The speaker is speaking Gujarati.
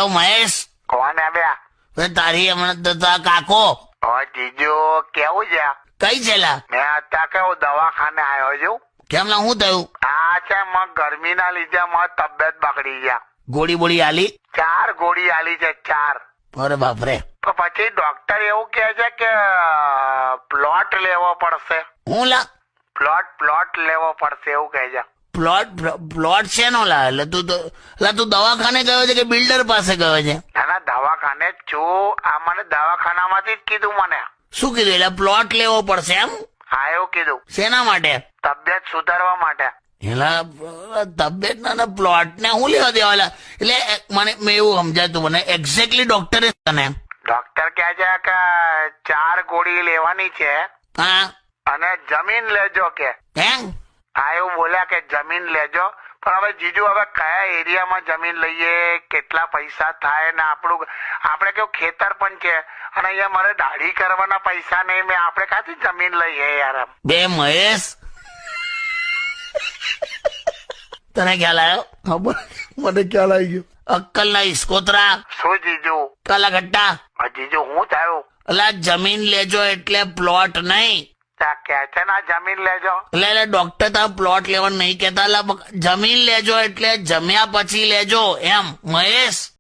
મહેશ, કોણ હે બે? તારી હમણાં તો તારા કાકો ઓ જીજુ, કેવું છે? કઈ છે લા? મેં અત્યારે કેવું દવાખાને આવ્યો છું. કેમ લા, શું થયું? આ છે ગરમીના લીધે મારી તબિયત બગડી ગયા. ગોળી બોળી આલી? 4 ગોળી આલી છે, 4. અરે બાપરે. તો પછી ડોક્ટર એવું કહે છે કે પ્લોટ લેવો પડશે. હું લા? પ્લોટ લેવો પડશે એવું કહે છે. પ્લોટ છે નો લા? એટલે તું દવાખાને ગયો છે કે બિલ્ડર પાસે ગયો છે? ના દવાખાને જ છું. આ મને દવાખાનામાંથી જ કીધું મને. શું કીધું? એટલે પ્લોટ લેવો પડશે એમ? હા એવું કીધું. શેના માટે? તબિયત સુધારવા માટે. એલા તબિયત ના પ્લોટ ને હું લેવા દેવા? એટલે મેં એવું સમજાતું મને એક્ઝેક્ટલી ડોક્ટરે તને? ડોક્ટર કહે છે કે 4 ગોળી લેવાની છે હા, અને જમીન લેજો કે. હે? હા એવું બોલ્યા કે જમીન લેજો. પણ હવે જીજુ, હવે કયા એરિયામાં જમીન લઈએ, કેટલા પૈસા થાય ને આપણે કેવું ખેતર પણ છે અને અહીંયા મારે દાઢી કરવાના પૈસા નહીં. મેં આપણે ક્યાંથી જમીન લઈએ યાર? બે મહેશ, તને ખ્યાલ આવ્યો? ખબર મને ખ્યાલ આવી ગયો. અક્કલ ના ઇસ્કોતરા, શું જીજુ? કાલા ઘટ્ટા. જીજુ હું થયું? અલા જમીન લેજો એટલે પ્લોટ નહીં. ત્યાં કે છે ને જમીન લેજો. એટલે ડોક્ટર તાર પ્લોટ લેવાનું નહીં કેતા. જમીન લેજો એટલે જમ્યા પછી લેજો એમ મહેશ.